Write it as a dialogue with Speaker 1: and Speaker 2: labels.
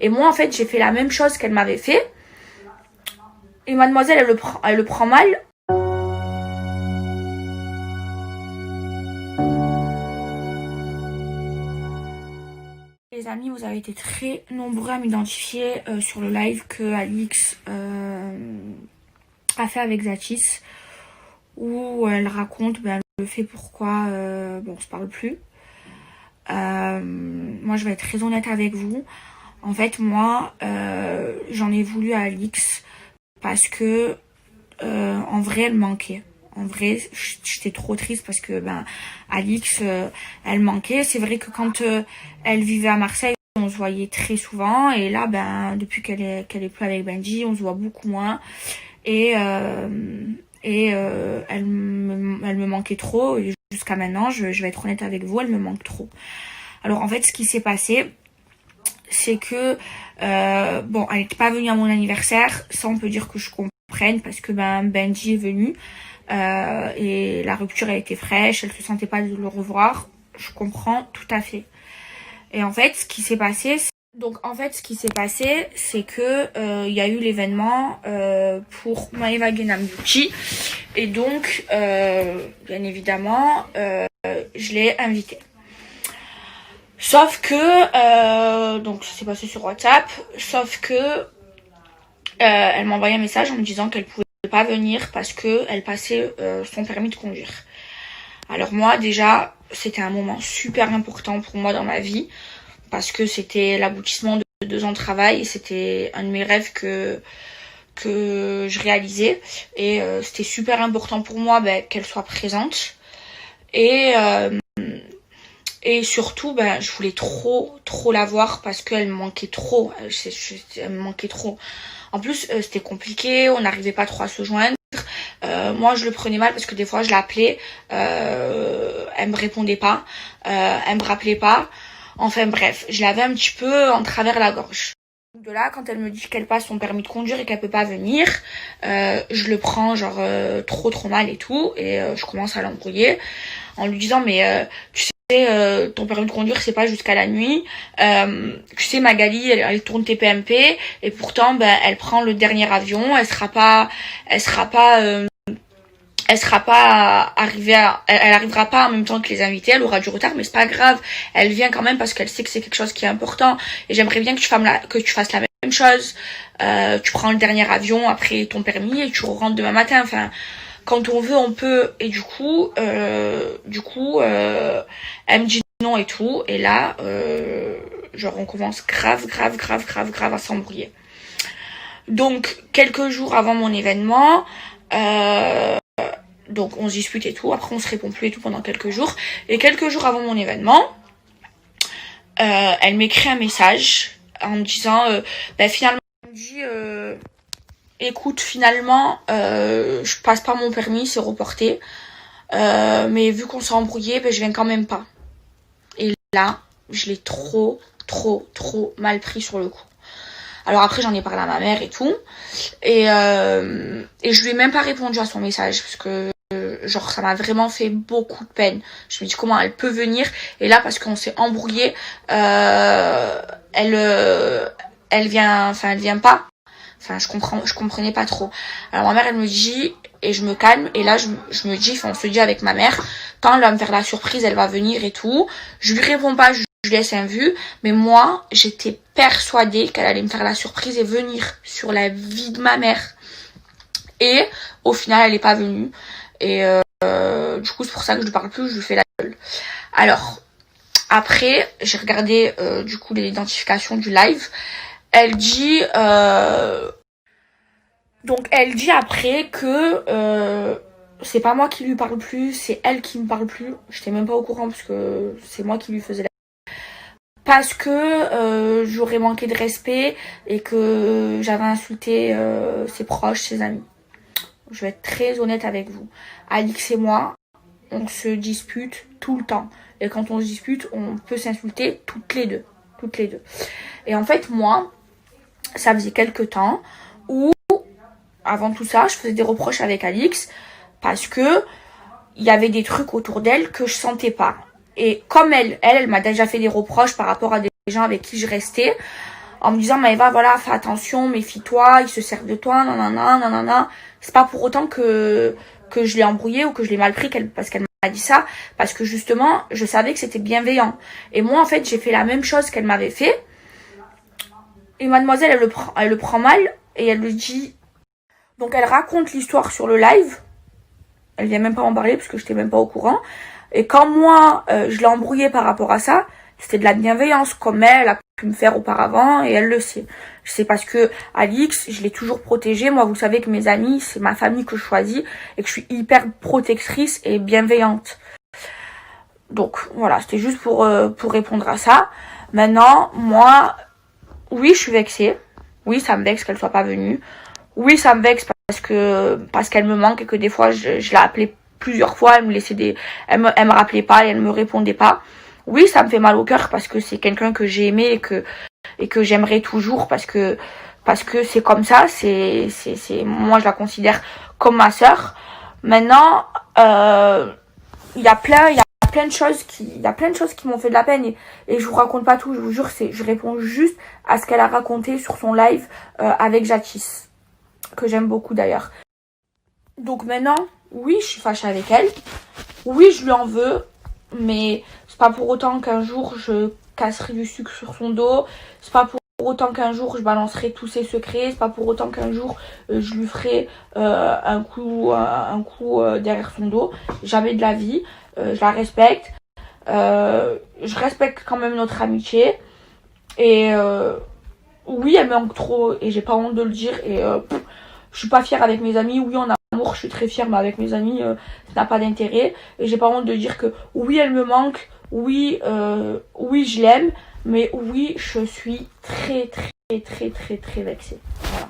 Speaker 1: Et moi, en fait, j'ai fait la même chose qu'elle m'avait fait. Et mademoiselle, elle le prend mal. Les amis, vous avez été très nombreux à m'identifier sur le live que Alix a fait avec Zatis, où elle raconte le fait pourquoi on se parle plus. Moi, je vais être très honnête avec vous. En fait, moi, j'en ai voulu à Alix parce que en vrai, elle manquait. En vrai, j'étais trop triste parce que Alix, elle manquait. C'est vrai que quand elle vivait à Marseille, on se voyait très souvent. Et là, depuis qu'elle est plus avec Benji, on se voit beaucoup moins. Et elle me manquait trop. Et jusqu'à maintenant, je vais être honnête avec vous, elle me manque trop. Alors en fait, ce qui s'est passé, c'est que elle n'était pas venue à mon anniversaire. Ça, on peut dire que je comprenne parce que Benji est venu et la rupture a été fraîche. Elle se sentait pas de le revoir. Je comprends tout à fait. Et en fait, ce qui s'est passé, c'est que il y a eu l'événement pour Maeva Genam Beauty et donc bien évidemment je l'ai invitée. Sauf que donc ça s'est passé sur WhatsApp, sauf que elle m'a envoyé un message en me disant qu'elle pouvait pas venir parce que elle passait son permis de conduire. Alors moi déjà, c'était un moment super important pour moi dans ma vie parce que c'était l'aboutissement de 2 ans de travail et c'était un de mes rêves que je réalisais et c'était super important pour moi qu'elle soit présente et surtout je voulais trop la voir parce qu'elle me manquait trop. Elle me manquait trop. En plus c'était compliqué, on n'arrivait pas trop à se joindre. Moi je le prenais mal parce que des fois je l'appelais, elle me répondait pas, elle me rappelait pas. Enfin bref, je l'avais un petit peu en travers la gorge. De là, quand elle me dit qu'elle passe son permis de conduire et qu'elle peut pas venir, je le prends trop mal et tout, et je commence à l'embrouiller en lui disant tu sais, ton permis de conduire c'est pas jusqu'à la nuit, tu sais Magali elle tourne TPMP et pourtant elle prend le dernier avion, elle sera pas elle arrivera pas en même temps que les invités, elle aura du retard, mais c'est pas grave, elle vient quand même parce qu'elle sait que c'est quelque chose qui est important, et j'aimerais bien que tu fasses la même chose, tu prends le dernier avion après ton permis et tu rentres demain matin, enfin, quand on veut, on peut, et du coup, elle me dit non et tout, et là, on commence grave à s'embrouiller. Donc, quelques jours avant mon événement, donc on se dispute et tout, après on se répond plus et tout pendant quelques jours. Et quelques jours avant mon événement, elle m'écrit un message en me disant finalement elle me dit écoute, finalement je passe pas mon permis, c'est reporté. Mais vu qu'on s'est embrouillé, je viens quand même pas. Et là, je l'ai trop mal pris sur le coup. Alors après j'en ai parlé à ma mère et tout. Et je lui ai même pas répondu à son message parce que ça m'a vraiment fait beaucoup de peine. Je me dis comment elle peut venir, et là parce qu'on s'est embrouillé, elle vient pas. Enfin je comprenais pas trop. Alors ma mère elle me dit, et je me calme, et là je me dis, on se dit avec ma mère, quand elle va me faire la surprise, elle va venir et tout. Je lui réponds pas, je laisse un vu, mais moi j'étais persuadée qu'elle allait me faire la surprise et venir sur la vie de ma mère. Et au final elle est pas venue. Et du coup c'est pour ça que je lui parle plus, je lui fais la gueule. Alors après j'ai regardé du coup l'identification du live. Elle dit après que c'est pas moi qui lui parle plus, c'est elle qui me parle plus. J'étais même pas au courant parce que c'est moi qui lui faisais la parce que j'aurais manqué de respect et que j'avais insulté ses proches, ses amis. Je vais être très honnête avec vous. Alix et moi, on se dispute tout le temps. Et quand on se dispute, on peut s'insulter toutes les deux. Et en fait, moi, ça faisait quelques temps où, avant tout ça, je faisais des reproches avec Alix parce que il y avait des trucs autour d'elle que je sentais pas. Et comme elle m'a déjà fait des reproches par rapport à des gens avec qui je restais, en me disant Maëva, voilà, fais attention, méfie-toi, il se sert de toi, nanana, nanana. C'est pas pour autant que je l'ai embrouillé ou que je l'ai mal pris parce qu'elle m'a dit ça, parce que justement, je savais que c'était bienveillant. Et moi, en fait, j'ai fait la même chose qu'elle m'avait fait. Et mademoiselle, elle le prend mal et elle le dit. Donc elle raconte l'histoire sur le live. Elle vient même pas en parler parce que j'étais même pas au courant. Et quand moi, je l'ai embrouillée par rapport à ça, c'était de la bienveillance comme elle a pu me faire auparavant et elle le sait. C'est parce que Alix, je l'ai toujours protégée. Moi, vous savez que mes amis, c'est ma famille que je choisis et que je suis hyper protectrice et bienveillante. Donc voilà, c'était juste pour répondre à ça. Maintenant, moi, oui, je suis vexée. Oui, ça me vexe qu'elle soit pas venue. Oui, ça me vexe parce qu'elle me manque et que des fois, je l'ai appelée plusieurs fois, elle me laissait elle me rappelait pas et elle me répondait pas. Oui, ça me fait mal au cœur parce que c'est quelqu'un que j'ai aimé et que j'aimerais toujours parce que c'est comme ça, moi je la considère comme ma sœur. Maintenant, il y a plein de choses qui m'ont fait de la peine et je vous raconte pas tout, je vous jure, je réponds juste à ce qu'elle a raconté sur son live avec Jatis, que j'aime beaucoup d'ailleurs. Donc maintenant, oui, je suis fâchée avec elle. Oui, je lui en veux, mais c'est pas pour autant qu'un jour je casserai du sucre sur son dos. C'est pas pour autant qu'un jour je balancerai tous ses secrets. C'est pas pour autant qu'un jour je lui ferai un coup derrière son dos. Jamais de la vie. Je la respecte. Je respecte quand même notre amitié. Et oui, elle me manque trop et j'ai pas honte de le dire. Et je suis pas fière avec mes amis. Oui, on a amour, je suis très fière, mais avec mes amis, ça n'a pas d'intérêt. Et j'ai pas honte de dire que oui, elle me manque. Oui, oui, je l'aime. Mais oui, je suis très, très, très, très, très vexée. Voilà.